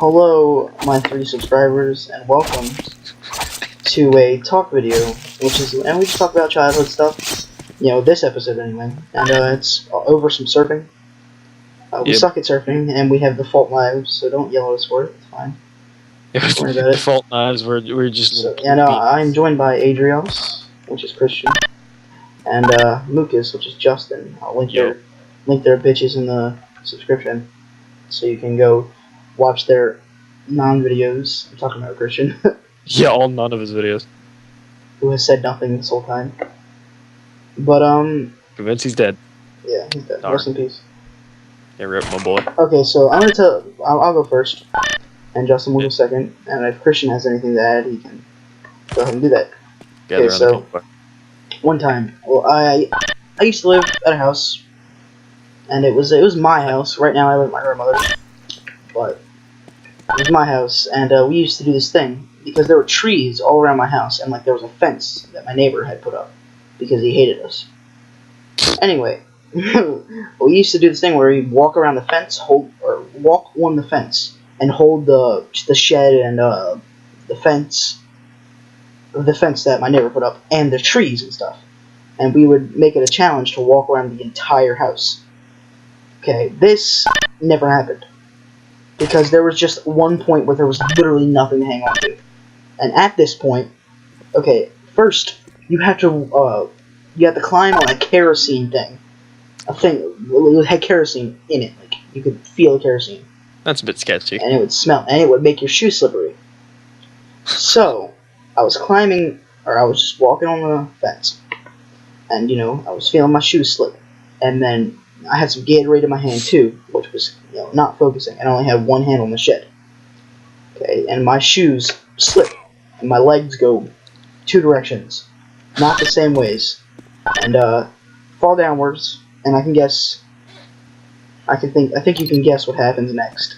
Hello, my 3 subscribers, and welcome to a talk video, and we just talk about childhood stuff. You know, this episode anyway, and it's over some surfing. We suck at surfing, and we have default lives, so don't yell at us for it. It's fine. Don't worry about it. Default lives. We're just. So, I'm joined by Adrioss, which is Christian, and Mookus, which is Justin. I'll link their bitches in the subscription, so you can go watch their non-videos. I'm talking about Christian. Yeah, none of his videos. Who has said nothing this whole time. But, Convinced he's dead. Yeah, he's dead. Darn. Rest in peace. Yeah, rip my boy. Okay, so I'm gonna I'll go first, and Justin will go second, and if Christian has anything to add, he can go ahead and do that. Okay, so, one time, well, I used to live at a house, and it was my house. Right now I live with my grandmother's, but it was my house, and we used to do this thing, because there were trees all around my house, and like there was a fence that my neighbor had put up, because he hated us. Anyway, we used to do this thing where we'd walk around the fence, walk on the fence, and hold the shed and the fence that my neighbor put up, and the trees and stuff. And we would make it a challenge to walk around the entire house. Okay, this never happened. Because there was just one point where there was literally nothing to hang on to. And at this point, okay, first, you have to climb on a kerosene thing. A thing, it had kerosene in it, like, you could feel kerosene. That's a bit sketchy. And it would smell, and it would make your shoes slippery. So, I was just walking on the fence. And, I was feeling my shoes slip. And then, I had some Gatorade in my hand, too, which was, not focusing. I only had one hand on the shed. Okay, and my shoes slip, and my legs go 2 directions. Not the same ways. And, fall downwards. And I think you can guess what happens next.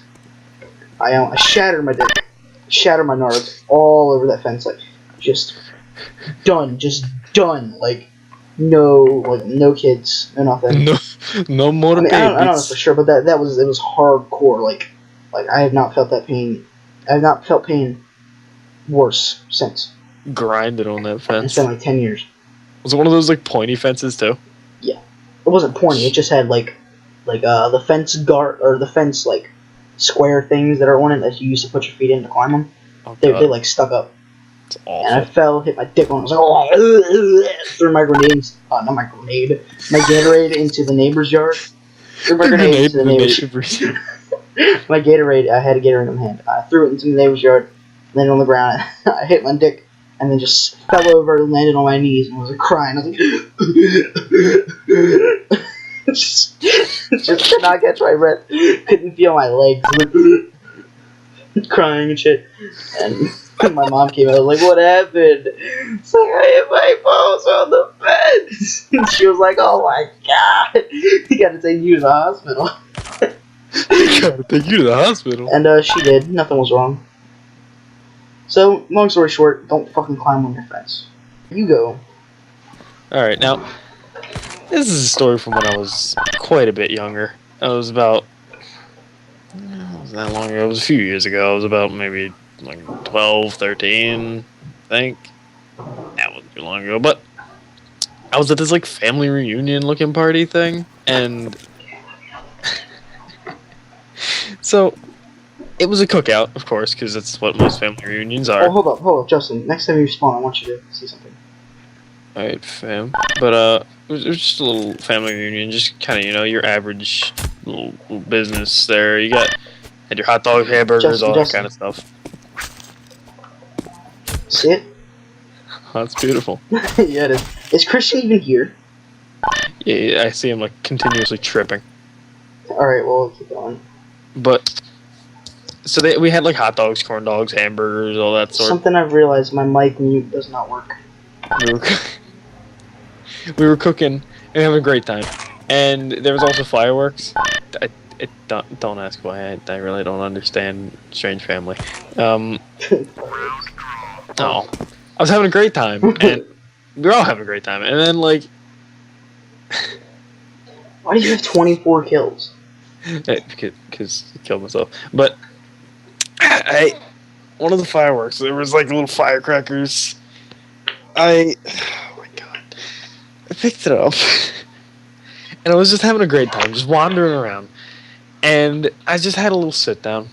I shatter my dick, shatter my NARDS all over that fence, like, just done, like, no kids, no nothing. No more babies. I don't know for sure, but it was hardcore, like I have not felt that pain, I have not felt pain worse since. Grinded on that fence. It's been like 10 years. Was it one of those, like, pointy fences, too? Yeah. It wasn't pointy, it just had, the fence guard, or the fence, like, square things that are on it that you used to put your feet in to climb them. Oh, they like, stuck up. It's awful. And I fell, hit my dick on it. I was like, threw my grenades, not my grenade, my Gatorade into the neighbor's yard. Threw my grenade into the neighbor's yard. My Gatorade, I had a Gatorade in my hand. I threw it into the neighbor's yard, landed on the ground. I hit my dick, and then just fell over and landed on my knees and was like, crying. I was like, just could not catch my breath. Couldn't feel my legs. Crying and shit. And my mom came out, like, what happened? It's like, I hit my balls on the fence. And she was like, oh my god, you gotta take you to the hospital. Gotta take you to the hospital. And she did. Nothing was wrong. So, long story short, don't fucking climb on your fence. You go. Alright, now, this is a story from when I was quite a bit younger. I was about... It wasn't that long ago. It was a few years ago. I was about maybe like 12, 13, I think. That wasn't too long ago. But I was at this, like, family reunion looking party thing. And... so... It was a cookout, of course, because that's what most family reunions are. Oh, hold up, Justin. Next time you spawn, I want you to see something. Alright, fam. But, it was just a little family reunion, just kind of, your average little business there. You had your hot dogs, hamburgers, all that kind of stuff. See it? Oh, that's beautiful. Yeah, it is. Is Christian even here? Yeah, I see him, like, continuously tripping. Alright, well, keep going. But... so we had, like, hot dogs, corn dogs, hamburgers, all that sort. Something I've realized, my mic mute does not work. We were cooking and having a great time. And there was also fireworks. Don't ask why. I really don't understand Strange Family. I was having a great time. And we were all having a great time. And then, like... Why do you have 24 kills? Because I killed myself. But one of the fireworks, there was like little firecrackers. Oh my god. I picked it up. And I was just having a great time, just wandering around. And I just had a little sit down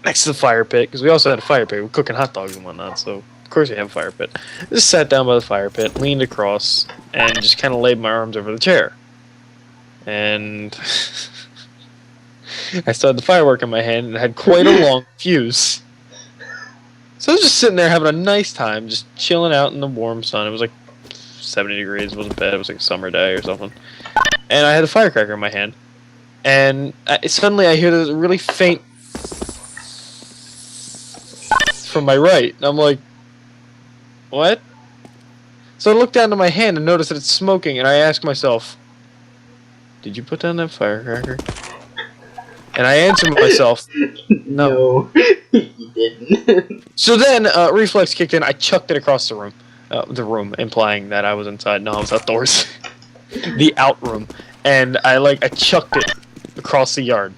next to the fire pit, because we also had a fire pit. We're cooking hot dogs and whatnot, so of course we have a fire pit. Just sat down by the fire pit, leaned across, and just kind of laid my arms over the chair. And I still had the firework in my hand and had quite a long fuse. So I was just sitting there having a nice time, just chilling out in the warm sun. It was like 70 degrees, it wasn't bad, it was like a summer day or something. And I had a firecracker in my hand. And suddenly I hear this really faint from my right. And I'm like, what? So I look down to my hand and notice that it's smoking, and I ask myself, did you put down that firecracker? And I answer myself, no. You didn't. So then, reflex kicked in. I chucked it across the room, implying that I was inside. No, I was outdoors. The out room. And I chucked it across the yard.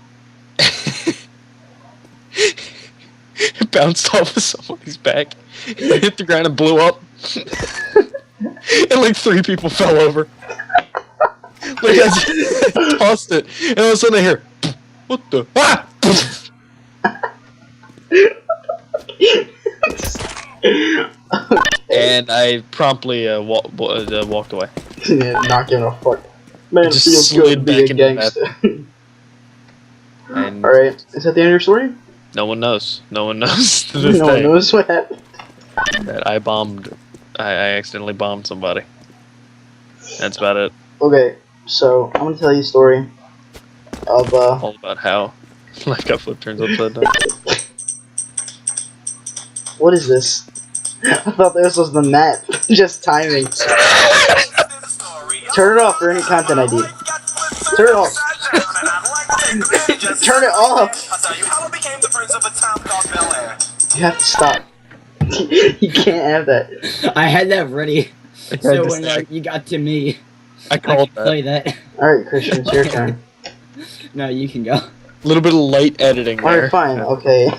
It bounced off of somebody's back. It hit the ground and blew up. And like 3 people fell over. Like I just tossed it, and all of a sudden I hear, what the? Ah! And I promptly walked away. Yeah, not giving a fuck. Man, it just feels slid good to be a back into gangster. And Alright, is that the end of your story? no one knows. No one knows to this No day one knows what happened. that I accidentally bombed somebody. That's about it. Okay, so I'm gonna tell you a story of All about how life got flipped turns upside down. What is this? I thought this was the map. Just timing. Turn it off for any content ID. Turn it off. Turn it off. You have to stop. You can't have that. I had that ready. So when you got to me, I called that. play that. Alright, Christian, it's your turn. No, you can go. A little bit of light editing there. Alright, fine, okay.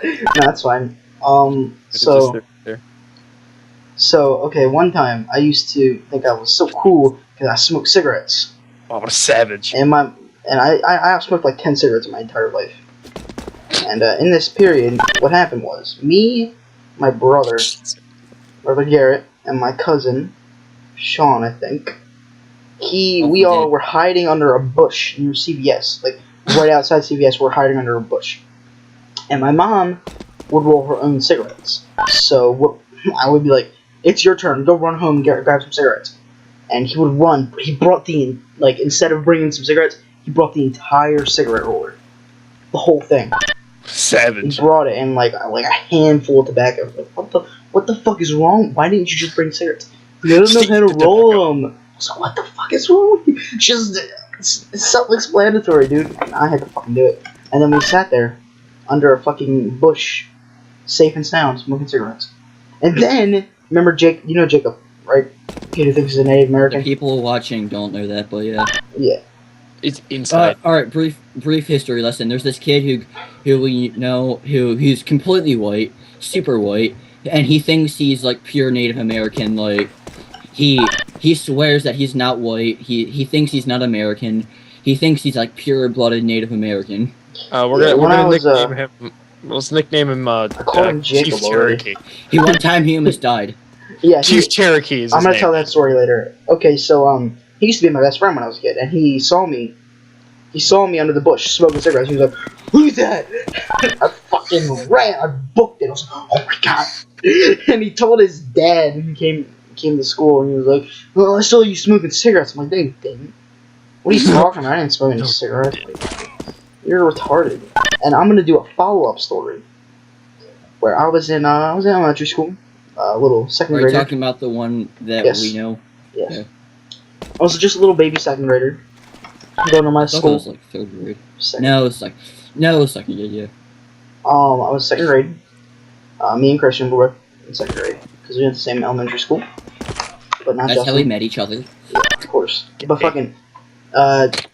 No, that's fine. Okay, one time I used to think I was so cool because I smoked cigarettes. Oh, what a savage. And I smoked like 10 cigarettes in my entire life. And in this period, what happened was, me, my brother Garrett, and my cousin, Sean, I think, we all were hiding under a bush near CVS. Like, right outside CVS, we're hiding under a bush. And my mom would roll her own cigarettes. So I would be like, it's your turn, go run home and grab some cigarettes. And he would run, but he brought instead of bringing some cigarettes, he brought the entire cigarette roller. The whole thing. Savage. He brought it and like a handful of tobacco. Like, what the fuck is wrong? Why didn't you just bring cigarettes? You don't know how to roll them. So what the fuck is wrong with you? It's self-explanatory, dude. I had to fucking do it. And then we sat there under a fucking bush, safe and sound, smoking cigarettes. And then, remember Jake? You know Jacob, right? He who thinks he's a Native American. The people watching don't know that, but yeah. Yeah. It's inside. Alright, brief history lesson. There's this kid who we know who's completely white, super white, and he thinks he's like pure Native American. Like he swears that he's not white. He thinks he's not American. He thinks he's like pure-blooded Native American. We're gonna nickname him. Let's nickname him Chief Cherokee. One time he almost died. Yeah, Chief Cherokee is his I'm gonna name. tell that story later. Okay, so he used to be my best friend when I was a kid, and he saw me. He saw me under the bush smoking cigarettes. He was like, "Who's that?" I fucking ran. I booked it. I was like, "Oh my god!" And he told his dad. And he came to school, and he was like, "Well, I saw you smoking cigarettes." I'm like, "No, you didn't. What are you talking about? I didn't smoke any cigarettes." Like, you're retarded. And I'm gonna do a follow-up story where I was in elementary school, little second grader. Are you talking about the one that we know? Yes. Yeah. I was just a little baby second grader. Going to my school. It was like third grade. No, it was second grade. Yeah. I was second grade. Me and Christian were in second grade because we went to the same elementary school, but not. That's how we met each other. Yeah, of course. But fucking, at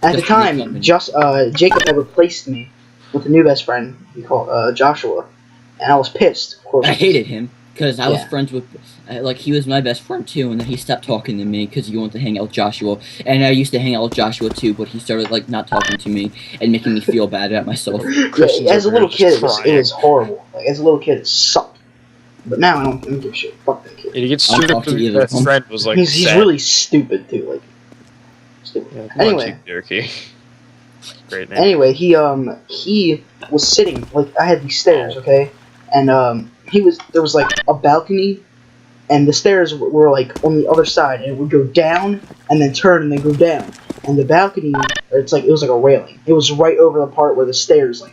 the time, Jacob had replaced me with a new best friend we call Joshua, and I was pissed. Of course, I hated him because I was friends with, like, he was my best friend too, and then he stopped talking to me because he wanted to hang out with Joshua, and I used to hang out with Joshua too, but he started like not talking to me and making me feel bad about myself. Yeah, as a little kid, it was horrible. Like as a little kid, it sucked. But now I don't give a shit. Fuck that kid. He gets screwed up because his best friend was like. He's really stupid too. Like stupid. Yeah, anyway. Great name. Anyway, he was sitting, like, I had these stairs, okay? And, there was, like, a balcony, and the stairs were, like, on the other side, and it would go down, and then turn, and then go down. And the balcony, it was like a railing. It was right over the part where the stairs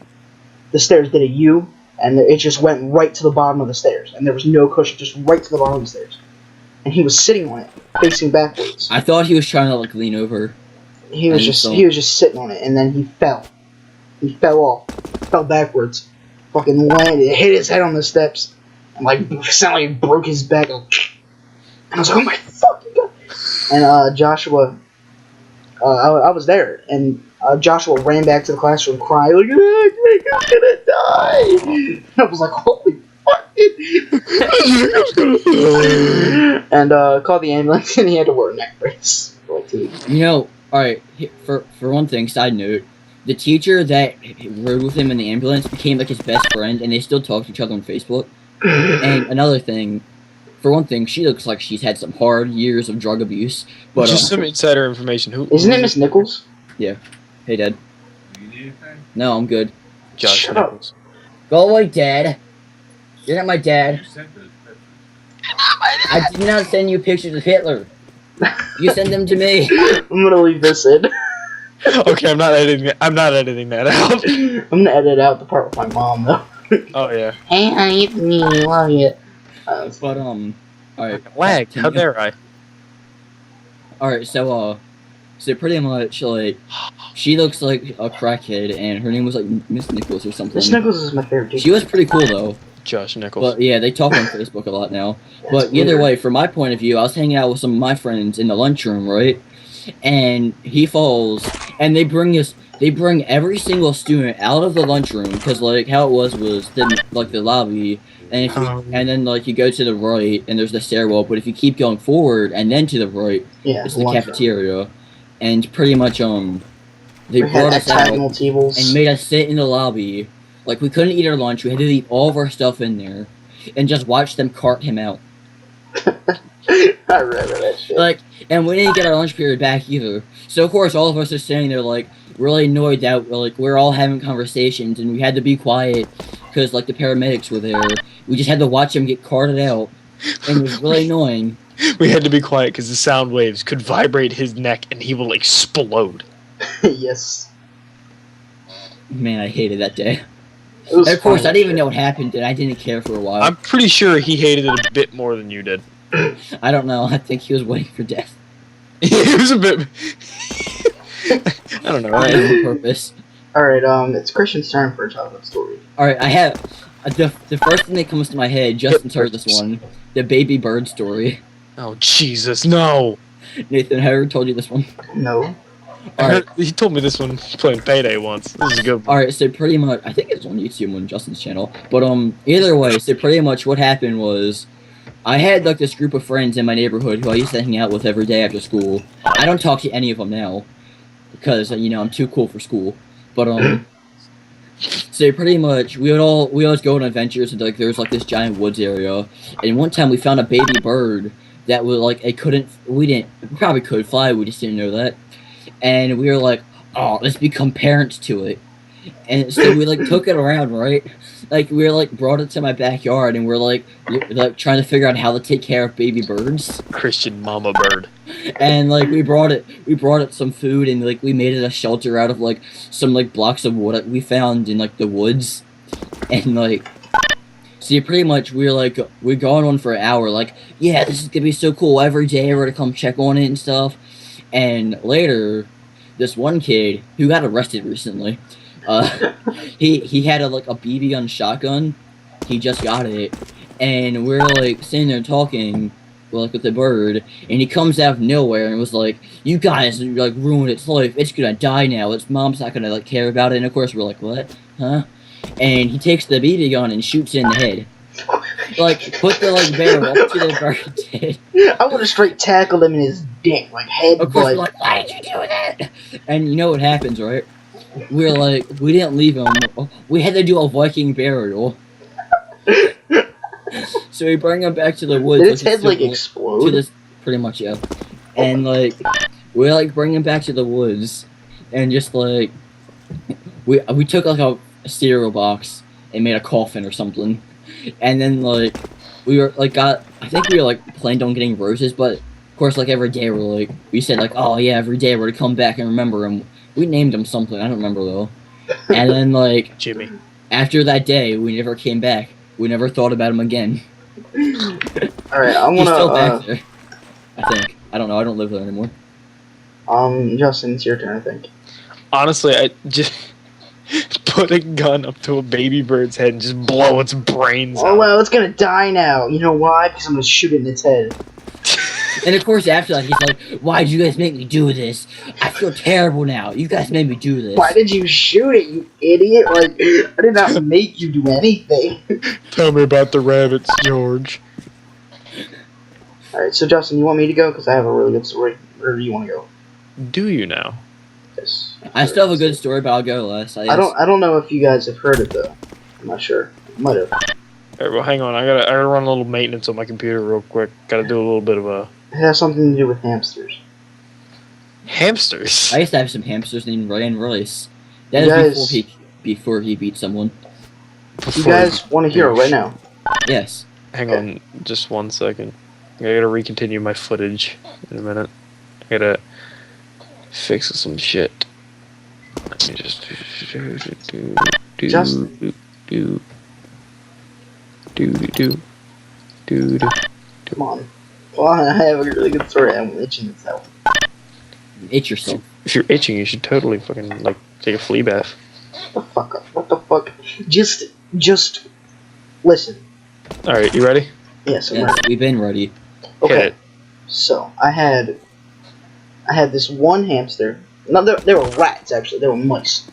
did a U, and it just went right to the bottom of the stairs. And there was no cushion, just right to the bottom of the stairs. And he was sitting on it, facing backwards. I thought he was trying to, like, lean over. He was just sitting on it, and then he fell. He fell off, fell backwards, fucking landed, hit his head on the steps, and like sounded like he broke his back. And I was like, oh my fucking god! And Joshua, I was there, and Joshua ran back to the classroom crying like, I'm gonna die. And I was like, holy fuck! And called the ambulance, and he had to wear a neck brace for like 2 weeks. You know. Alright, for one thing, side note, the teacher that rode with him in the ambulance became like his best friend, and they still talk to each other on Facebook. And another thing, for one thing, she looks like she's had some hard years of drug abuse. But just some insider information. Isn't it Miss Nichols? Yeah. Hey, Dad. Do you need anything? No, I'm good. Josh Nichols. Go away, Dad. You're not my dad. You sent those pictures. I did not send you pictures of Hitler. You send them to me. I'm gonna leave this in. Okay, I'm not editing that out. I'm gonna edit out the part with my mom though. Oh yeah. Hey, honey, it's me. Love you. But alright. Lag. How dare I? Alright, so pretty much like she looks like a crackhead, and her name was like Miss Nichols or something. Miss Nichols is my favorite teacher. She was pretty cool though. Josh Nichols. But yeah, they talk on Facebook a lot now. That's but either weird. way, from my point of view, I was hanging out with some of my friends in the lunchroom, right? And he falls, and they bring every single student out of the lunchroom, because like how it was the lobby, and if you, and then like you go to the right and there's the stairwell, but if you keep going forward and then to the right, it's the cafeteria, and pretty much they brought us out and made us sit in the lobby. Like, we couldn't eat our lunch, we had to leave all of our stuff in there, and just watch them cart him out. I remember that shit. Like, and we didn't get our lunch period back either. So, of course, all of us are standing there, like, really annoyed that, we're all having conversations, and we had to be quiet, because, like, the paramedics were there. We just had to watch him get carted out, and it was really annoying. We had to be quiet, because the sound waves could vibrate his neck, and he will explode. Yes. Man, I hated that day. And of course, I didn't even know what happened, and I didn't care for a while. I'm pretty sure he hated it a bit more than you did. I don't know. I think he was waiting for death. It was a bit... I don't know. On purpose. Alright, it's Christian's turn for a childhood story. Alright, I have... The first thing that comes to my head, Justin started this one, the baby bird story. Oh, Jesus, no! Nathan, have I ever told you this one? No. He told me this one playing Payday once. This is a good one. Alright, so pretty much, I think it's on YouTube on Justin's channel, but either way, so pretty much what happened was, I had like this group of friends in my neighborhood who I used to hang out with every day after school. I don't talk to any of them now, because, you know, I'm too cool for school, but so pretty much, we always go on adventures, and like there was like this giant woods area, and one time we found a baby bird that was like, we probably could fly, we just didn't know that. And we were like, oh, let's become parents to it. And so we like took it around, right? Like we were like brought it to my backyard, and we're like trying to figure out how to take care of baby birds. Christian mama bird. And like we brought it some food, and like we made it a shelter out of like some like blocks of wood that we found in like the woods. And like, see, pretty much we're going on for an hour, like, yeah, this is gonna be so cool. Every day we're gonna come check on it and stuff. And later, this one kid who got arrested recently, he had a BB gun shotgun. He just got it, and we're like sitting there talking, with the bird, and he comes out of nowhere and was like, "You guys like ruined its life. It's gonna die now. Its mom's not gonna care about it." And of course we're like, "What?" huh? And he takes the BB gun and shoots it in the head. Like, put the, like, barrel up to the bird's head. I would have straight tackled him in his dick, like head, Of course, we're like, why did you do that? And you know what happens, right? We're like, we didn't leave him. We had to do a Viking burial. So we bring him back to the woods. Did his head, like, explode? To this, pretty much, yeah. And, like, we, like, bring him back to the woods. And just, like, we took, like, a cereal box and made a coffin or something. And then, like, we were, like, I think we were, like, planned on getting roses, but, of course, like, every day we said, like, oh, yeah, every day we're to come back and remember him. We named him something, I don't remember, though. And then, like, Jimmy. After that day, we never came back. We never thought about him again. Alright, I wanna, He's still back there, I think. I don't know, I don't live there anymore. Justin, it's your turn, I think. Honestly, I just put a gun up to a baby bird's head and just blow its brains out. Oh, well, it's gonna die now. You know why? Because I'm gonna shoot it in its head. And of course, after that, he's like, why'd you guys make me do this? I feel terrible now. You guys made me do this. Why did you shoot it, you idiot? Like, I did not make you do anything. Tell me about the rabbits, George. Alright, so Justin, you want me to go? Because I have a really good story. Or do you want to go? Do you now? Yes. I still have a good story, but I'll go last. I don't know if you guys have heard it, though. I'm not sure. Might have. Alright, well, hang on. I gotta run a little maintenance on my computer real quick. Gotta do a little bit of a... It has something to do with hamsters. Hamsters? I used to have some hamsters named Ryan Royce. That is before he beat someone. You guys want to hear it right now? Yes. Hang on just 1 second. I gotta recontinue my footage in a minute. I gotta fix some shit. Let me just Come on. Well, I have a really good story. I'm itching itself. Itch yourself. If you're itching, you should totally fucking, like, take a flea bath. What the fuck? What the fuck? Just listen. Alright, you ready? Yes, I'm Yes, ready. we've been ready. Hit Okay. it. So I had this one hamster. No, they were rats actually. They were mice.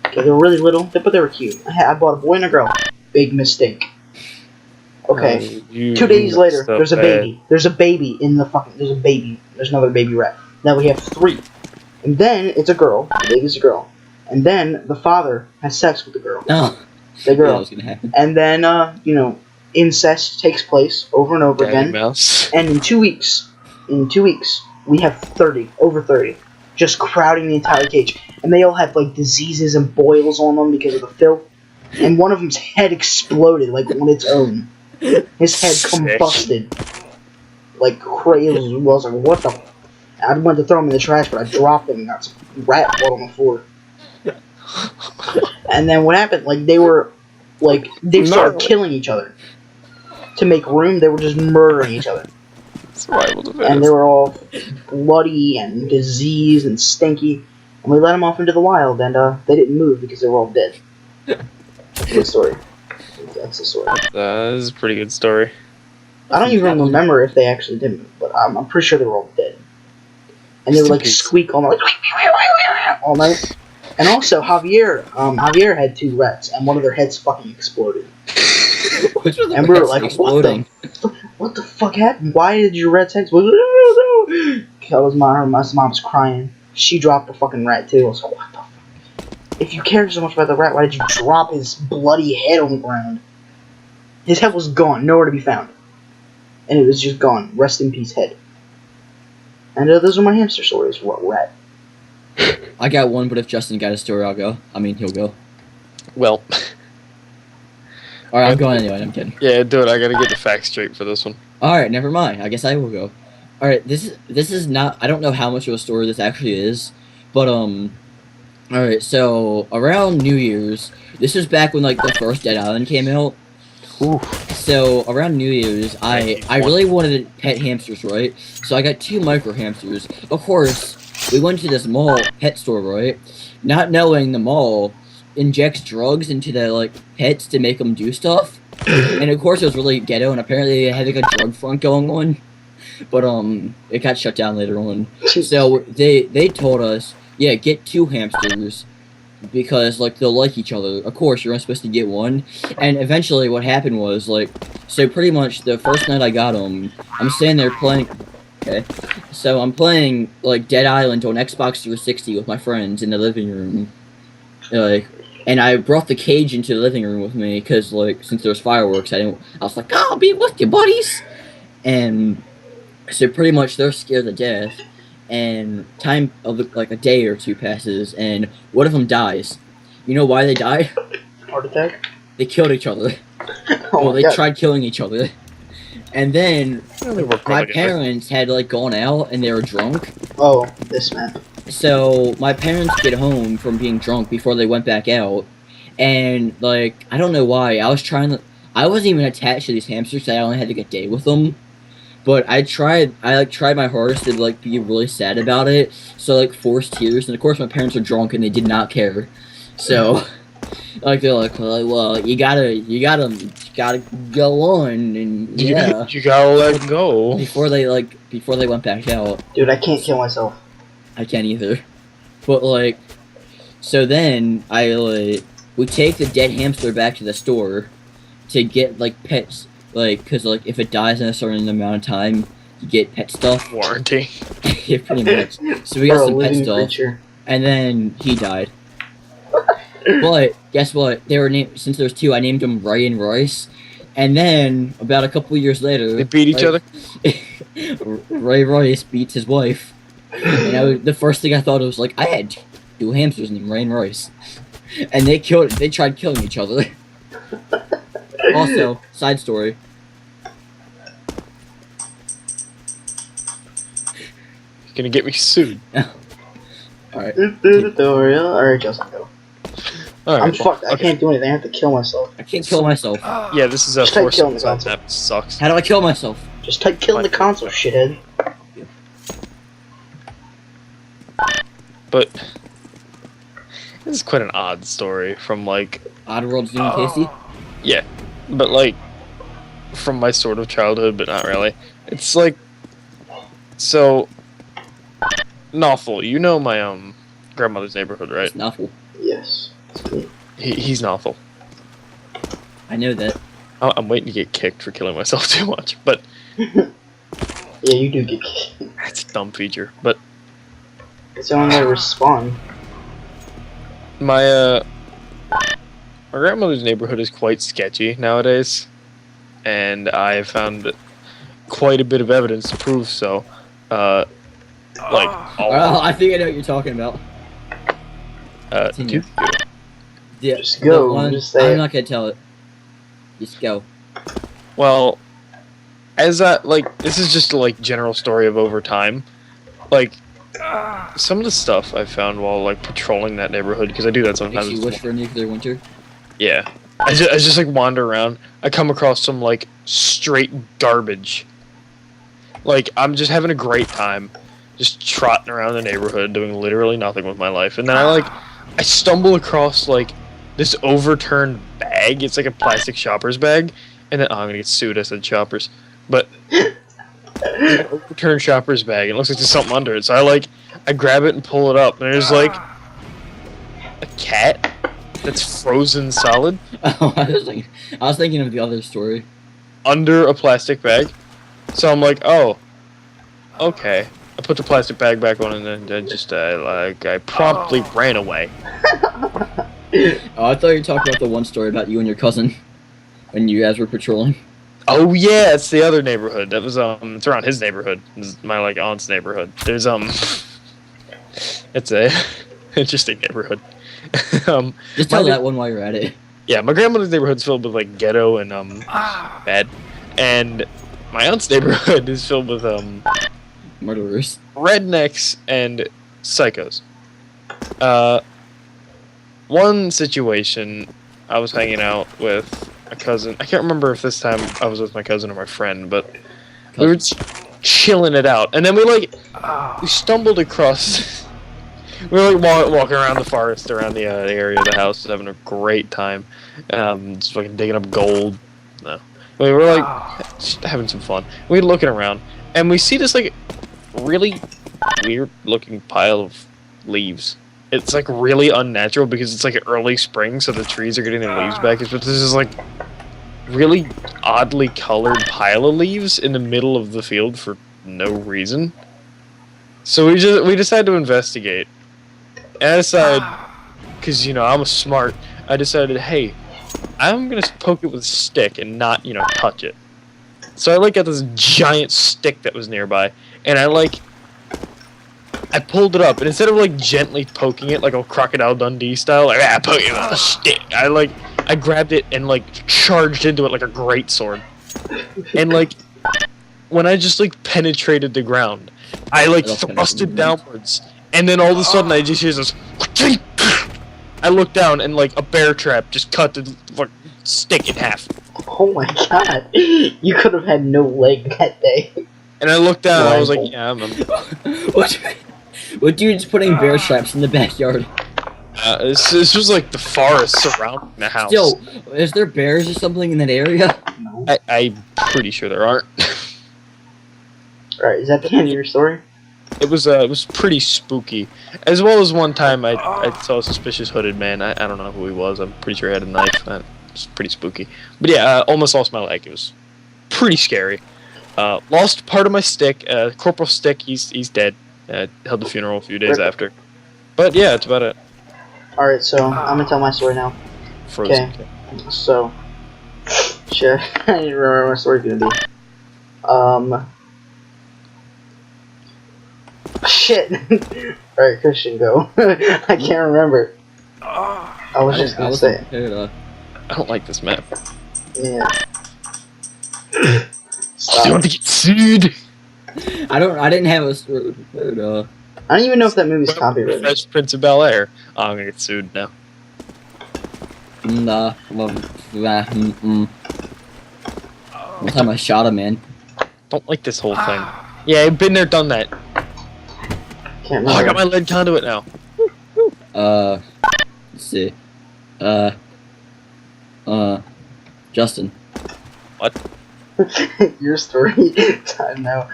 Okay, they were really little, but they were cute. I bought a boy and a girl. Big mistake. Okay. 2 days later, there's a baby. There's a baby in the fucking. There's a baby. There's another baby rat. Now we have 3, and then it's a girl. The baby's a girl, and then the father has sex with the girl. Oh. The girl. That was gonna happen. And then incest takes place over and over again. Mouse. And in 2 weeks, we have over 30, just crowding the entire cage. And they all have, like, diseases and boils on them because of the filth. And one of them's head exploded, like, on its own. His head combusted. Like, crazy. I was like, what the... I went to throw him in the trash, but I dropped him and got some rat blood on the floor. And then what happened, like, they started killing each other. To make room, they were just murdering each other. Survival to And they were all bloody and diseased and stinky. And we let them off into the wild, and they didn't move because they were all dead. That's the story. That's the story. That is a pretty good story. I don't even remember if they actually did move, but I'm pretty sure they were all dead. And they would, like, squeak all night. All night. And also, Javier had 2 rats, and one of their heads fucking exploded. And we were like, what the fuck happened? Why did your rat head explode? That was my mom's crying. She dropped the fucking rat too. I was like, what the fuck? If you cared so much about the rat, why did you drop his bloody head on the ground? His head was gone, nowhere to be found. And it was just gone. Rest in peace, head. And those are my hamster stories. What rat? I got one, but if Justin got a story, I'll go. I mean, he'll go. Well... Alright, I'm going anyway, I'm kidding. Yeah, do it. I gotta get the facts straight for this one. Alright, never mind. I guess I will go. Alright, this is not... I don't know how much of a story this actually is, but, alright, so, around New Year's, this was back when, like, the first Dead Island came out. Ooh. So, around New Year's, I really wanted pet hamsters, right? So I got 2 micro hamsters. Of course, we went to this mall pet store, right? Not knowing the mall injects drugs into the, like, pets to make them do stuff. And of course it was really ghetto, and apparently they had, like, a drug front going on. But, it got shut down later on. So, they told us, yeah, get 2 hamsters. because like they'll like each other. Of course, you're not supposed to get one. And eventually, what happened was like, so pretty much the first night I got them, I'm sitting there playing. Okay, so I'm playing like Dead Island on Xbox 360 with my friends in the living room, like, and I brought the cage into the living room with me because like since there's fireworks, I was like, oh, I'll be with you, buddies, and so pretty much they're scared to death. And time of like a day or two passes, and one of them dies. You know why they died? Heart attack? They killed each other. Oh Well, they God. tried killing each other. And then my parents had like gone out and they were drunk. Oh, this map. So my parents get home from being drunk before they went back out, and like I don't know why I wasn't even attached to these hamsters. So I only had like a day with them. But I tried my hardest to like be really sad about it, so like forced tears, and of course my parents are drunk and they did not care, so like they're like, well, you gotta go on, and yeah, you gotta let go before they went back out. Dude, I can't kill myself. I can't either, but like, so then we take the dead hamster back to the store to get like pets. Like, cause like if it dies in a certain amount of time, you get pet stuff. warranty. Yeah, pretty much. So we got For a some pet living stuff, creature. and then he died. But guess what? They were named, since there's two. I named them Ray and Royce. And then about a couple years later, They beat each other. Ray Royce beats his wife, and the first thing I thought was like I had two hamsters named Ray and Royce, and they tried killing each other. Also, side story. You're gonna get me sued. Alright. Tutorial. Alright, Justin, go. Alright, I'm fucked. I can't do anything. I have to kill myself. I can't kill myself. Yeah, this is a Just type force kill in the that console. map sucks. How do I kill myself? Just type kill in the console, shithead. But this is quite an odd story from like Oddworld's doing Casey? yeah, but like from my sort of childhood, but not really. It's like so. Nawful, you know my grandmother's neighborhood, right? It's Nuffle. Yes. He's Nawful. I know that. I'm waiting to get kicked for killing myself too much, but Yeah, you do get kicked. that's a dumb feature. But It's the only way to respawn. my grandmother's neighborhood is quite sketchy nowadays, and I have found quite a bit of evidence to prove so. Like, Well, I think I know what you're talking about. Continue. Yeah, Just go, just say I'm it. not gonna tell it. Just go. well, as like this is just a like general story of over time, like some of the stuff I found while like patrolling that neighborhood because I do that sometimes. Makes you wish for a nuclear winter. Yeah, I just like wander around. I come across some like straight garbage. Like I'm just having a great time, just trotting around the neighborhood doing literally nothing with my life, and then I stumble across like this overturned bag. It's like a plastic shopper's bag, and then I'm gonna get sued. I said shoppers, but overturned shopper's bag. It looks like there's something under it, so I grab it and pull it up, and there's like a cat that's frozen solid Oh, I was thinking of the other story. under a plastic bag. So I'm like, oh, okay. I put the plastic bag back on, and then I promptly ran away. Oh, I thought you were talking about the one story about you and your cousin when you guys were patrolling. Oh yeah, it's the other neighborhood. That was it's around his neighborhood. It's my like aunt's neighborhood. There's it's a interesting neighborhood. Just tell that one while you're at it. Yeah, my grandmother's neighborhood's filled with like ghetto and bad, and my aunt's neighborhood is filled with Murderers. rednecks and psychos. One situation, I was hanging out with a cousin. I can't remember if this time I was with my cousin or my friend, but we were chilling it out, and then we stumbled across. We were like walking around the forest, around the area of the house, having a great time, just fucking digging up gold. No, we were like just having some fun. We were looking around, and we see this like really weird looking pile of leaves, it's like really unnatural because it's like early spring, so the trees are getting their leaves back. But this is like really oddly colored pile of leaves in the middle of the field for no reason. So we decided to investigate. And I decided, because I'm a smart, I decided, hey, I'm gonna poke it with a stick and not touch it. So I got this giant stick that was nearby, and I pulled it up, and instead of gently poking it like a Crocodile Dundee style, poke it with a stick, I grabbed it and charged into it like a greatsword. And when I just penetrated the ground, I thrust it downwards, and then all of a sudden I just hear this. I looked down and a bear trap just cut the stick in half. Oh my god! You could have had no leg that day. And I looked down and I was like, yeah, I'm. What dude's putting bear traps in the backyard? This was the forest surrounding the house. Still, is there bears or something in that area? No. I'm pretty sure there aren't. Alright, is that the end of your story? It was pretty spooky. As well as one time I saw a suspicious hooded man. I don't know who he was. I'm pretty sure he had a knife. It was pretty spooky. But yeah, almost lost my leg. It was pretty scary. Lost part of my stick. Corporal Stick, he's dead. Held the funeral a few days after. But yeah, that's about it. Alright, so I'm gonna tell my story now. Frozen. Okay. So, shit, I didn't remember what my story's gonna be. Shit! Alright, Christian, go. I can't remember. I was just gonna say it. I don't like this map. Yeah. I don't want to get sued! I didn't have a story. I don't even know if that movie's copyrighted. Fresh Prince of Bel-Air. Oh, I'm gonna get sued now. Nah. One time I shot a man. Don't like this whole thing. Yeah, I've been there, done that. Can't Oh, I got remember. my lead conduit now. Let's see. Justin. What? Your story time now.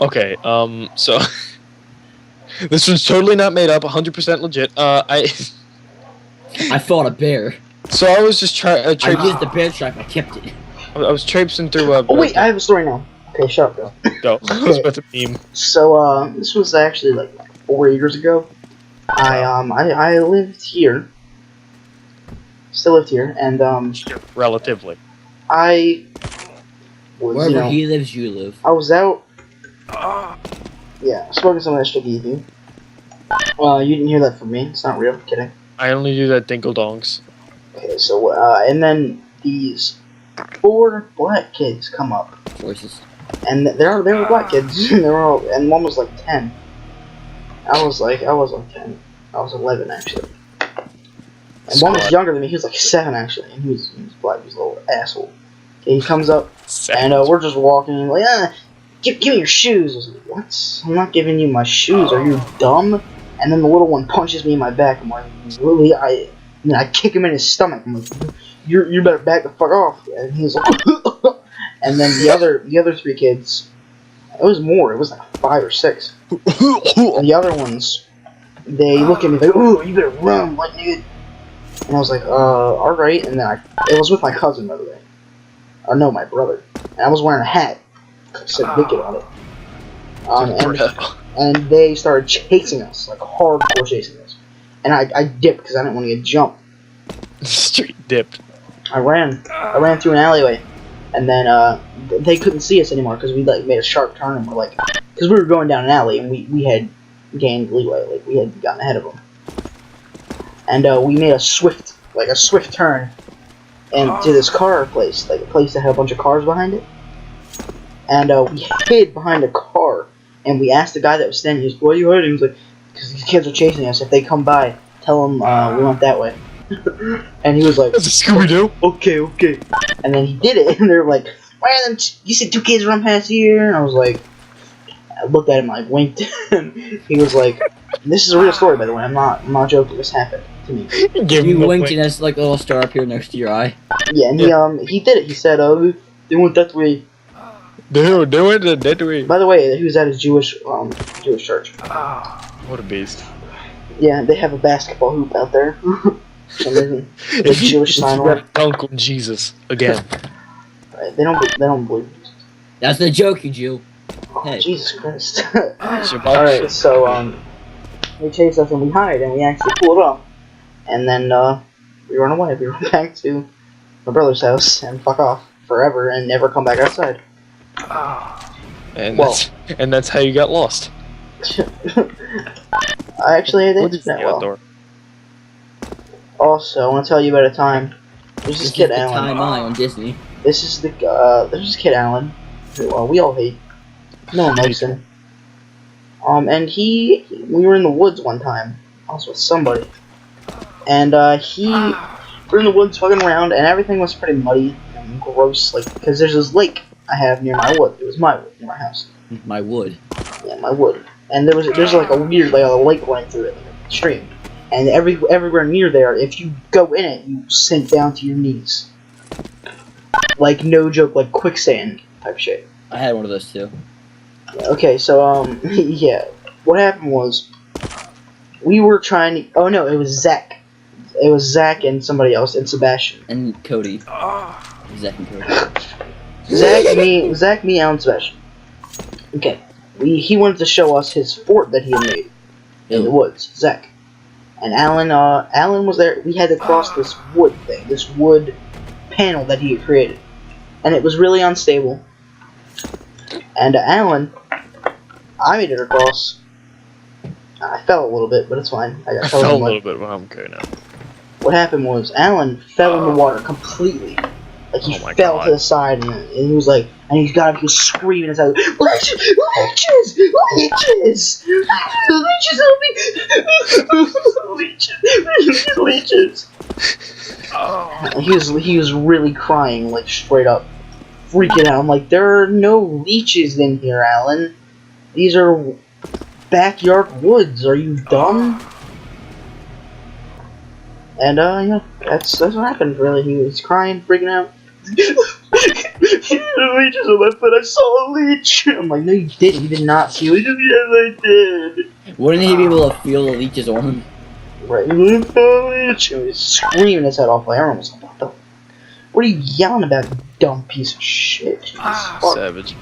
Okay, so this was totally not made up, 100% legit. I fought a bear. So I was just I used the bear trap. I kept it. I was traipsing through. Oh wait, I have a story now. Okay, shut up. Go. I was about to meme. So this was actually 4 years ago. I lived here. Still lived here, and Relatively. I was Wherever he lives, you live. I was out. Yeah, smoking some extra geeky. Well, you didn't hear that from me. It's not real. I'm kidding. I only do that dinkle dongs. Okay, so and then these 4 black kids come up, Voices. and they were black kids. They were all, and one was 10. I was 10. I was 11 actually. And one was younger than me. He was 7 actually, and he was black. He was a little asshole. Okay, he comes up, and we're just walking. Give me your shoes. I was like, what? I'm not giving you my shoes. Are you dumb? And then the little one punches me in my back. I'm like, really? I kick him in his stomach. I'm like, you better back the fuck off. And he's like, and then the other 3 kids, it was more. It was 5 or 6. And the other ones, they look at me like, ooh, you better run, what, dude? And I was like, all right. And then it was with my cousin, by the way. No, my brother. And I was wearing a hat. It said Wicked on it. And they started chasing us, hardcore chasing us. And I dipped because I didn't want to get jumped. Street dipped. I ran through an alleyway, and then they couldn't see us anymore because we made a sharp turn, and we're because we were going down an alley, and we had gained leeway, we had gotten ahead of them. And we made a swift turn into this car place, a place that had a bunch of cars behind it. And we hid behind a car, and we asked the guy that was standing, he was, "Why are you hiding?" He was like, "Because these kids are chasing us. If they come by, tell them we went that way." And he was like, That's a Scooby-Doo. Okay. And then he did it, and they were like, "Why are them? You said 2 kids run past here?" And I was like, I looked at him, winked, and he was like, "This is a real story, by the way. I'm not joking. This happened to me." You winked, and that's a little star up here next to your eye. Yeah, and he did it. He said, they went that way. Do it that way. By the way, he was at his Jewish church. What a beast. Yeah, they have a basketball hoop out there. The Jewish sign on it. Dunk on Jesus again. Right, they don't believe Jesus. That's the joke, you Jew. Oh, Hey. Jesus Christ. Alright, so, they chased us and we hide and we actually pulled off. And then, we run away. We run back to my brother's house and fuck off forever and never come back outside. And that's how you got lost. I actually did. What is the outdoor? Also, I want to tell you about a time. There's this kid Alan. Time on Disney. This is there's this kid Alan, who we all hate. No one likes him. And we were in the woods one time. I was with somebody, and we were in the woods fucking around, and everything was pretty muddy and gross, like because there's this lake I have near my wood. It was my wood near my house. My wood. Yeah, my wood. And there's like a weird like a lake running through it, like a stream. And everywhere near there, if you go in it, you sink down to your knees. Like, no joke, like quicksand type shit. I had one of those too. Okay, so, yeah. What happened was, we were trying to... Oh, no, it was Zach. It was Zach and somebody else, and Sebastian. And Cody. Zach and Cody. Zach, me, Alan, Sebastian. Okay. He wanted to show us his fort that he had made in the woods. Zach. And Alan was there. We had to cross this wood thing, this wood panel that he had created, and it was really unstable. And Alan, I made it across. I fell a little bit, but it's fine. I fell a little bit, but I'm okay now. What happened was Alan fell in the water completely. Like he fell to the side, and he was like, and he was screaming inside, leeches, leeches, leeches, leeches. He was really crying, like straight up, freaking out. I'm like, there are no leeches in here, Alan. These are backyard woods. Are you dumb? And yeah, that's what happened. Really, he was crying, freaking out. Leeches on my foot. I saw a leech. I'm like, no, you didn't. You did not see leeches. Yes, I did. Wouldn't he be able to feel the leeches on him? Right. I saw a leech. And he was screaming his head off. Like, everyone was like, what are you yelling about, you dumb piece of shit? Savage.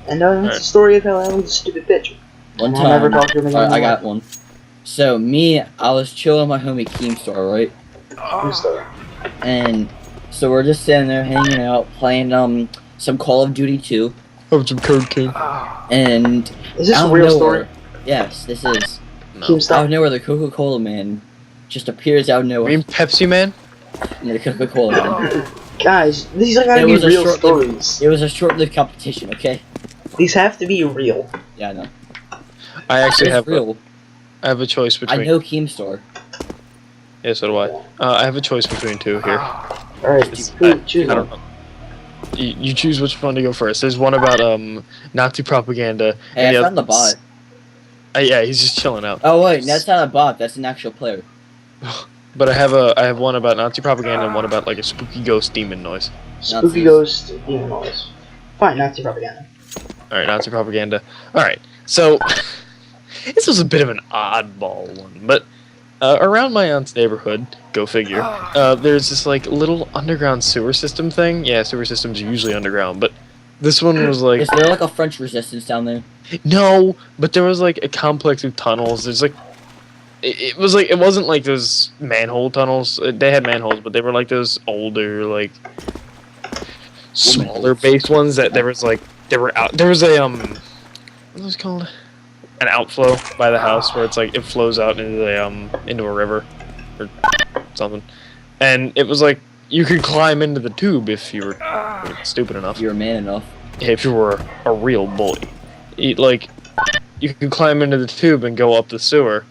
And that's the story of how Alan's a stupid bitch. One time, I'll never talk to him again. I got one. So I was chilling with my homie Keemstar, right? Keemstar. And so we're just sitting there hanging out, playing some Call of Duty 2. Oh, some Code King. And is this a real story? Yes, this is. No. Out of nowhere, the Coca-Cola Man just appears out of nowhere. You mean Pepsi Man? No, the Coca-Cola Man. Guys, these are gotta be real stories. It was a short-lived competition, okay? These have to be real. Yeah, I know. I actually have real. I have a choice between. I know Keemstar. Yeah, so do I. I have a choice between two here. Alright, choose I don't know. You choose which one to go first. There's one about Nazi propaganda. Hey, I found the bot. Yeah, he's just chilling out. Oh wait, that's not a bot. That's an actual player. But I have one about Nazi propaganda and one about like a spooky ghost demon noise. Spooky ghost demon noise. Fine, Nazi propaganda. All right, Nazi propaganda. All right, so this was a bit of an oddball one, but around my aunt's neighborhood, go figure, there's this like little underground sewer system thing. Yeah, sewer systems are usually underground, but this one was like... Is there like a French resistance down there? No, but there was like a complex of tunnels. There's like... It wasn't like those manhole tunnels. They had manholes, but they were like those older, like... smaller based ones that there was like... There was a, what was it called? An outflow by the house where it's like it flows out into a river or something, and it was like you could climb into the tube if you were stupid enough. If you were man enough. If you were a real bully, you could climb into the tube and go up the sewer.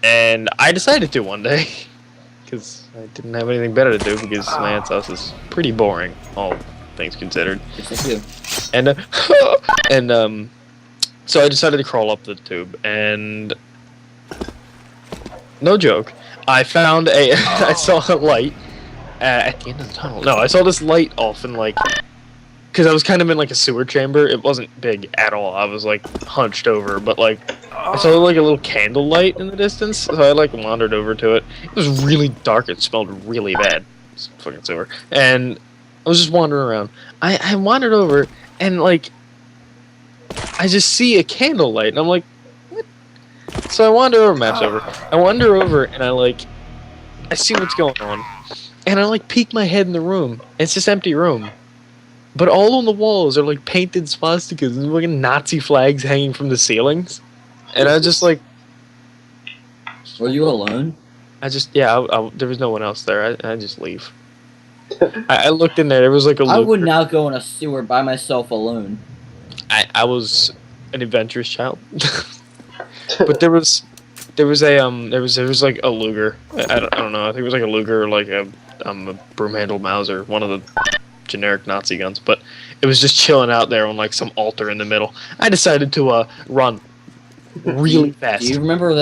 And I decided to one day because I didn't have anything better to do because my aunt's house is pretty boring, all things considered. And so I decided to crawl up the tube, and no joke, I found I saw a light at the end of the tunnel. No, I saw this light off in like because I was kind of in like a sewer chamber. It wasn't big at all. I was like hunched over, but like I saw like a little candle light in the distance, so I like wandered over to it. It was really dark. It smelled really bad. It's fucking sewer, and I was just wandering around. I wandered over, and like I just see a candle light, and I'm like, what? So I wander over, maps over. I wander over, and I see what's going on, and I like peek my head in the room. It's this empty room. But all on the walls are like painted swastikas and fucking Nazi flags hanging from the ceilings. And I just like. Were you alone? I there was no one else there. I just leave. I looked in there. There was like a. I would not go in a sewer by myself alone. I was an adventurous child, but there was like a Luger. I don't know. I think it was like a Luger or like a broom-handled Mauser, one of the generic Nazi guns, but it was just chilling out there on like some altar in the middle. I decided to run really fast. Do you remember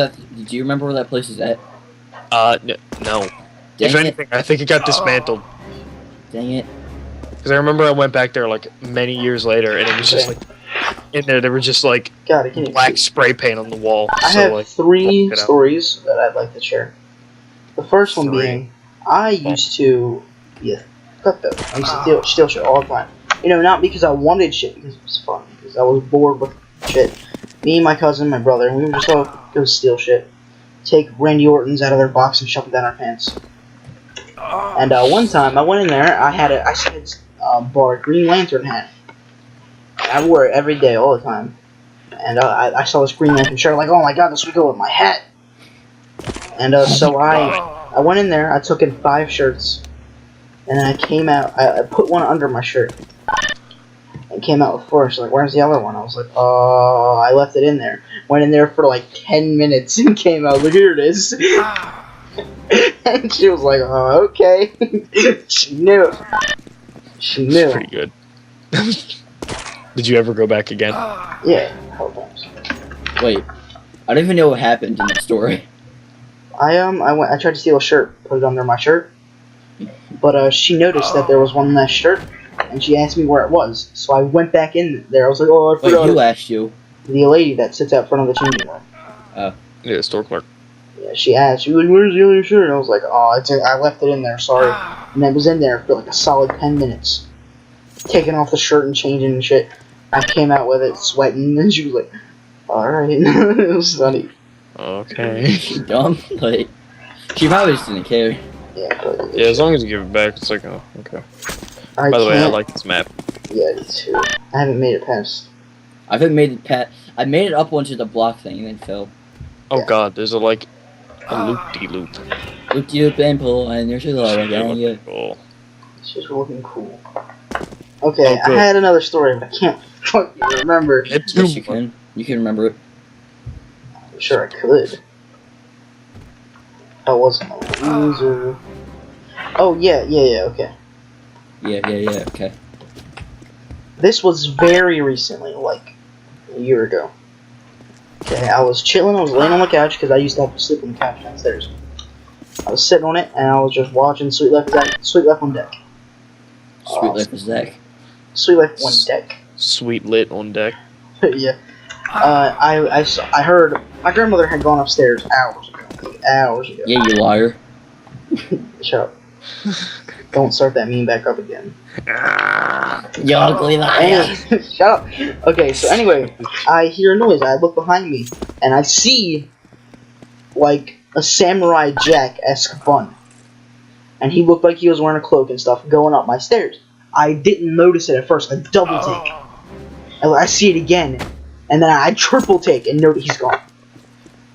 where that place is at? No. If anything, I think it got dismantled. Dang it. Because I remember I went back there like many years later, and it was just like in there. There were just like black spray paint on the wall. I have 3 stories that I'd like to share. The first one being, I used to I used to steal shit all the time. You know, not because I wanted shit, because it was fun. Because I was bored with shit. Me, my cousin, my brother, and we would just all go steal shit. Take Randy Orton's out of their box and shove it down our pants. And one time, I went in there, I had bought a Green Lantern hat. And I wore it every day, all the time. And I saw this Green Lantern shirt, like, oh my god, this would go with my hat. And so I went in there, I took in 5 shirts. And then I came out, I put one under my shirt. And came out with 4. She's like, where's the other one? I was like, oh, I left it in there. Went in there for like 10 minutes and came out, look, here it is. And she was like, oh, okay. She knew. She knew. That's pretty good. Did you ever go back again? Yeah, a couple times. Wait, I don't even know what happened in the story. I tried to steal a shirt, put it under my shirt. But she noticed that there was one less shirt, and she asked me where it was. So I went back in there. I was like, oh, I forgot. Wait, who asked you? The lady that sits out front of the changing room. Oh. Yeah, store clerk. Yeah, she asked. She was like, where's the other shirt? And I was like, oh, I left it in there, sorry. And it was in there for like a solid 10 minutes. Taking off the shirt and changing and shit. I came out with it, sweating, and she was like, alright. It was funny. Okay. She dumb? Like, she probably just didn't care. Yeah, as long as you give it back, it's like, oh, okay. By the way, I like this map. Yeah, I do too. I haven't made it past. I made it up onto the block thing and then fell. Oh god, there's a loop-de-loop. Loop-de-loop and pull, and there's a lot of yeah. Cool. It's just looking cool. Okay, I had another story, but I can't fucking remember. Yes, you can. You can remember it. I'm sure I could. I wasn't a loser. Oh, yeah, okay. Yeah, okay. This was very recently, like a year ago. Okay, I was chilling, I was laying on the couch, because I used to have to sleep on the couch downstairs. I was sitting on it, and I was just watching Sweet Life on Deck. Sweet Life on Deck. Sweet Life on Deck. Sweet lit on deck. Yeah. I heard my grandmother had gone upstairs hours ago. Yeah, you liar. Shut up. Don't start that meme back up again. You ugly liar. Shut up. Okay, so anyway, I hear a noise. I look behind me, and I see, like, a Samurai Jack-esque bun. And he looked like he was wearing a cloak and stuff going up my stairs. I didn't notice it at first. I double take. I see it again. And then I triple take and note he's gone.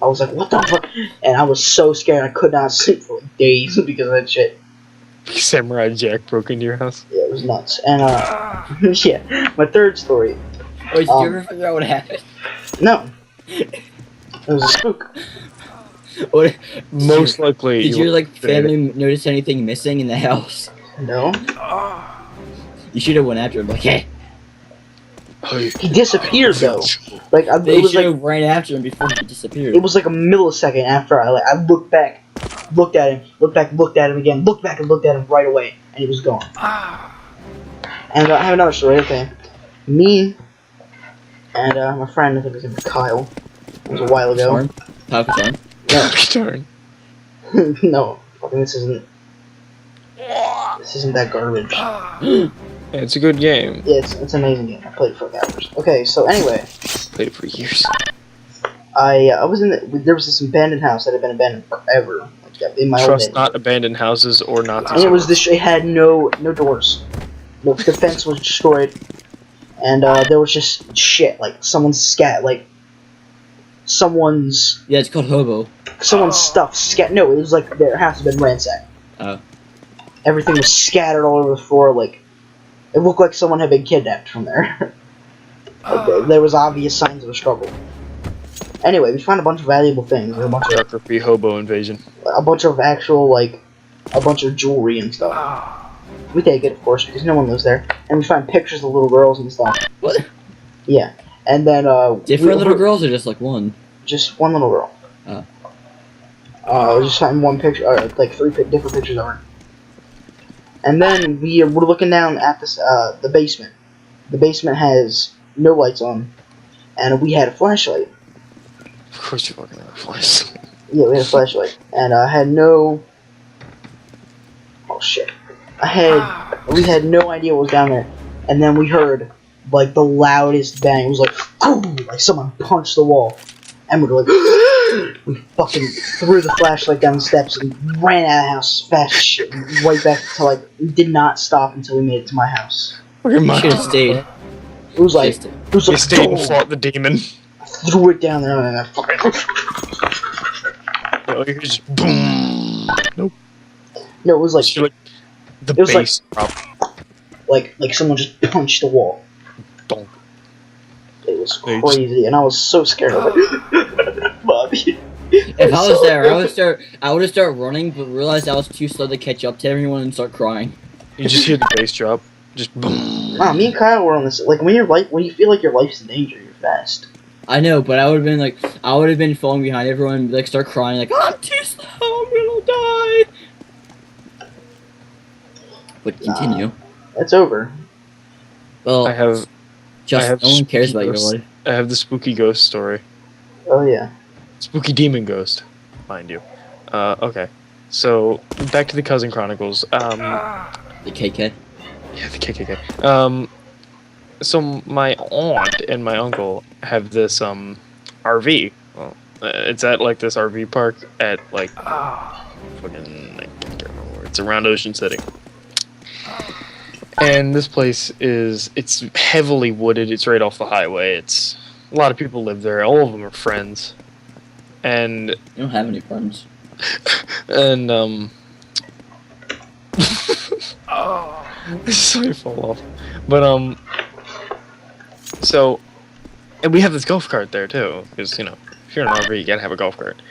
I was like, what the fuck? And I was so scared I could not sleep for like days because of that shit. Samurai Jack broke into your house? Yeah, it was nuts. And, yeah. My third story. Wait, did you ever figure out what happened? No. It was a spook. What? Most likely. Did your, like, family notice anything missing in the house? No. You should have went after him, like, hey. He disappeared though. Like they should have ran after him before he disappeared. It was like a millisecond after I looked back, looked at him again, looked back and looked at him right away, and he was gone. And I have another story. Okay, me and my friend, I think his name was Kyle. It was a while ago. Pakistan. Pakistan. No, fucking this isn't that garbage. Yeah, it's a good game. Yeah, it's an amazing game. I played it for hours. Okay, so anyway, Played it for years. I was there was this abandoned house that had been abandoned forever. Like, in my Trust old not abandoned houses or Nazi. And it was this. It had no doors. The fence was destroyed, and there was just shit like someone's Yeah, it's called hobo. someone's stuff No, it was like their house had been ransacked. Oh. Everything was scattered all over the floor. Like it looked like someone had been kidnapped from there. Like, there was obvious signs of a struggle. Anyway, we found a bunch of valuable things. A bunch Geography hobo invasion. a bunch of actual a bunch of jewelry and stuff. We take it, of course, because no one lives there. And we find pictures of little girls and stuff. What? Yeah. And then, different little girls or just like one? Just one little girl. Oh. We just found one picture, like three different pictures of her. And then we're looking down at this, the basement. The basement has no lights on. And we had a flashlight. Of course you're fucking have a flashlight. Yeah, we had a flashlight. And I had no... Oh, shit. We had no idea what was down there, and then we heard like the loudest bang. It was like, boom, like someone punched the wall, and we were like, we fucking threw the flashlight down the steps and ran out of the house fast as shit, right back to we did not stop until we made it to my house. Should have stayed. It was like, we stayed and fought the demon. Threw it down there and I fucking. You just boom. Nope. No, it was like. The it was bass drop. Like someone just punched the wall. Donk. It was crazy, and I was so scared of it. Bobby. If I was there, I would have started running, but realized I was too slow to catch up to everyone and start crying. You just hear the bass drop. Just boom. Wow, me and Kyle were on this. Like when you feel like your life's in danger, you're fast. I know, but I would have been falling behind everyone, and start crying, like, I'm too slow, I'm gonna die. But continue. It's over. Well, I have no one cares about your life. I have the spooky ghost story. Oh yeah. Spooky demon ghost, mind you. Okay. So back to the Cousin Chronicles. The KK. Yeah, the KKK. So my aunt and my uncle have this RV. Well, it's at like this RV park at like fucking I can't remember where. It's around Ocean City. And this place it's heavily wooded. It's right off the highway. It's a lot of people live there. All of them are friends. And you don't have any friends. And sorry, fall off. But so, and we have this golf cart there too, because if you're in an RV, you gotta have a golf cart.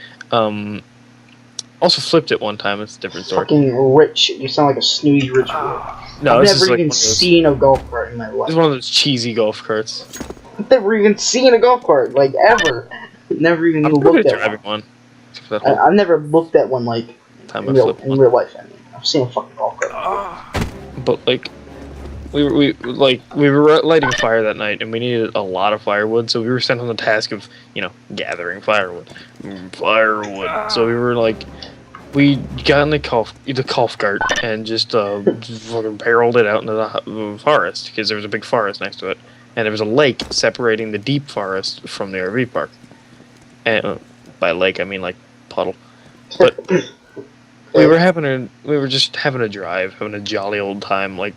Also flipped it one time. It's a different story. Fucking rich. You sound like a snooty rich boy. No, I've this never is even seen a golf cart in my life. It's one of those cheesy golf carts. I've never even seen a golf cart, like ever. Never even looked at one. I've never looked at one like in real life. I mean, I've seen a fucking golf cart. But like, we were lighting a fire that night, and we needed a lot of firewood, so we were sent on the task of gathering firewood. So we were like, we got in the golf cart and just fucking barreled it out into the forest, because there was a big forest next to it, and there was a lake separating the deep forest from the RV park. And by lake I mean like puddle. But we were just having a drive, having a jolly old time, like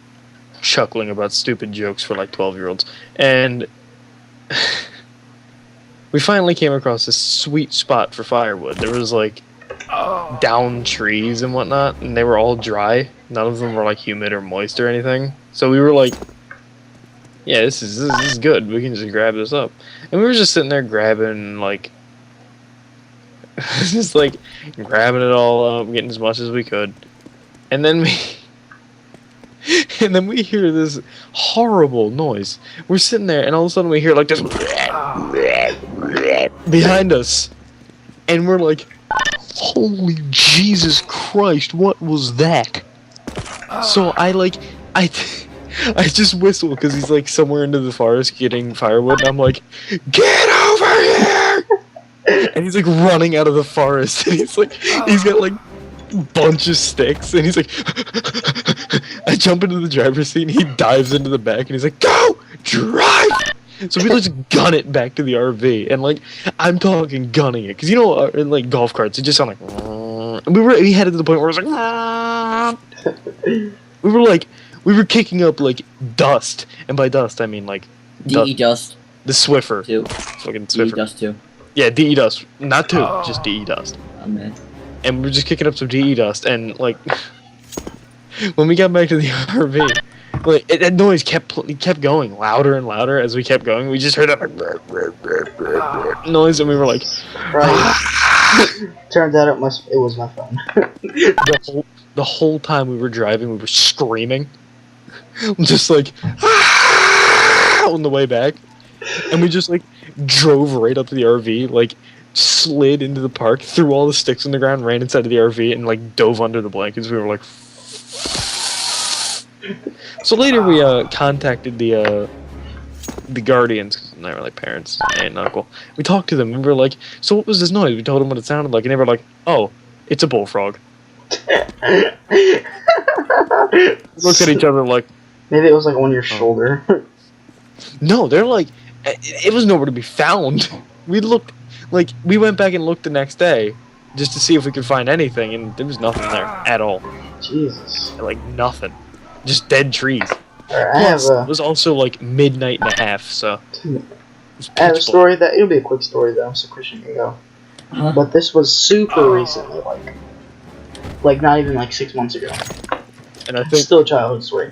chuckling about stupid jokes for like 12-year-olds, and we finally came across this sweet spot for firewood. There was like down trees and whatnot, and they were all dry. None of them were like humid or moist or anything. So we were like, yeah, this is good. We can just grab this up. And we were just sitting there grabbing like just like grabbing it all up, getting as much as we could. And then we hear this horrible noise. We're sitting there, and all of a sudden we hear like this behind us, and we're like, holy Jesus Christ, what was that? So I I just whistle because he's like somewhere into the forest getting firewood, and I'm like, "Get over here!" And he's like running out of the forest, and he's got like a bunch of sticks, and he's like, I jump into the driver's seat, and he dives into the back, and he's like, "Go drive!" So we just gun it back to the RV, and like I'm talking gunning it, because you know in like golf carts it just sound like. And we headed to the point where it was like, we were kicking up like dust, and by dust I mean like DE dust. The Swiffer. 2. Fucking DE Swiffer. dust 2. Yeah, DE dust, not 2, just DE dust. Oh man. And we were just kicking up some DE dust, and like when we got back to the RV, like that noise kept going louder and louder as we kept going. We just heard that like noise, and we were like, right. Turns out it was my phone. the whole time we were driving, we were screaming, just like on the way back, and we just like drove right up to the RV, like slid into the park, threw all the sticks on the ground, ran inside of the RV, and like dove under the blankets. We were like. So later we contacted the guardians, cause they were like parents, aunt and uncle. We talked to them and we were like, "So what was this noise?" We told them what it sounded like, and they were like, "Oh, it's a bullfrog." We looked at each other like, maybe it was like on your shoulder. no, they're like, it was nowhere to be found. We looked, like, we went back and looked the next day just to see if we could find anything, and there was nothing there at all. Jesus. Like nothing, just dead trees. Right, Plus, it was also like midnight and a half, so. I have a story that it'll be a quick story though, so Christian can go. But this was super recently, like not even like 6 months ago. And I think still a childhood story.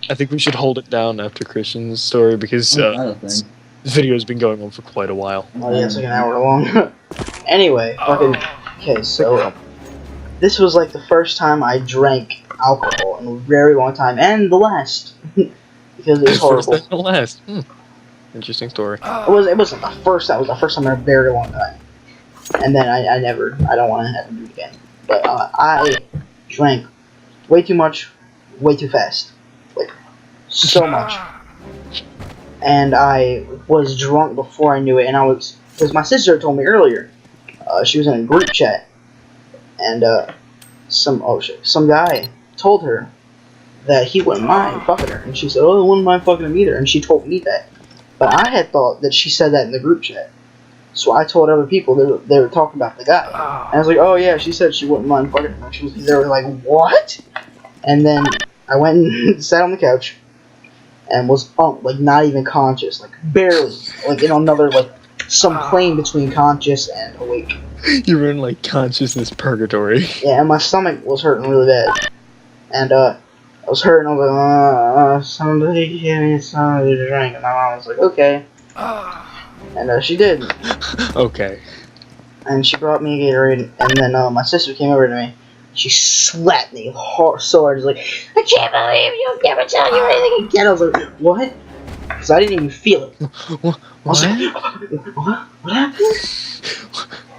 I think we should hold it down after Christian's story because this video's been going on for quite a while. Oh yeah, it's like an hour long. Anyway, okay, so this was like the first time I drank alcohol in a very long time, and the last because it was horrible. First and the last. Interesting story. It wasn't the first time. It was the first time in a very long time. And then I don't want to have to do it again. But I drank way too much, way too fast, like so much. And I was drunk before I knew it. And because my sister told me earlier, she was in a group chat, and some guy told her that he wouldn't mind fucking her, and she said, "Oh, I wouldn't mind fucking him either," and she told me that. But I had thought that she said that in the group chat. So I told other people they were talking about the guy. And I was like, "Oh yeah, she said she wouldn't mind fucking him." They were like, "What?" And then I went and sat on the couch and was like not even conscious, like barely, like in another like some plane between conscious and awake. You were in like consciousness purgatory. Yeah, and my stomach was hurting really bad. And I was hurting. I was like, somebody give me something to drink. And my mom was like, "Okay." And she did. Okay. And she brought me a Gatorade. And then my sister came over to me. She slapped me so hard. She's like, "I can't believe you! I'll never tell you anything again." I was like, "What?" Because I didn't even feel it. What? I was like, what happened?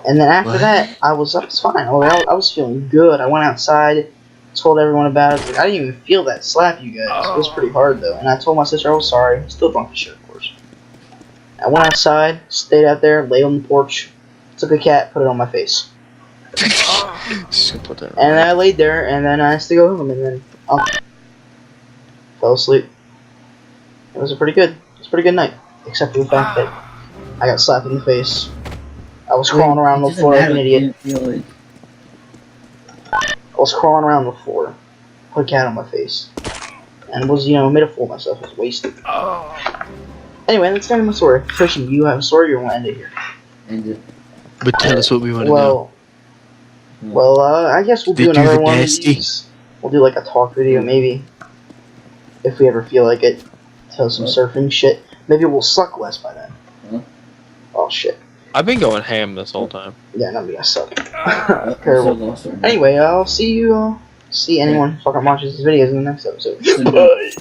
And then after that, I was fine. I was feeling good. I went outside, told everyone about it. Like, I didn't even feel that slap, you guys. It was pretty hard, though. And I told my sister I was sorry. Still drunk as shit, of course. I went outside, stayed out there, laid on the porch, took a cat, put it on my face. And I laid there, and then I had to go home, and then fell asleep. It was a pretty good night, except for the fact that I got slapped in the face. I was crawling around the floor like an idiot. I was crawling around the floor, put a cat on my face, and was, made a fool of myself. I was wasted. Anyway, that's kind of my story. Christian, do you have a story or want to end it here? End it. But tell us what we want to know. Well, I guess we'll do another one of these. We'll do like a talk video, maybe. If we ever feel like it. Tell some surfing shit. Maybe we'll suck less by then. Oh, shit. I've been going ham this whole time. Yeah, not me, I suck. Terrible. Anyway, I'll see anyone fucking watches these videos in the next episode. Bye!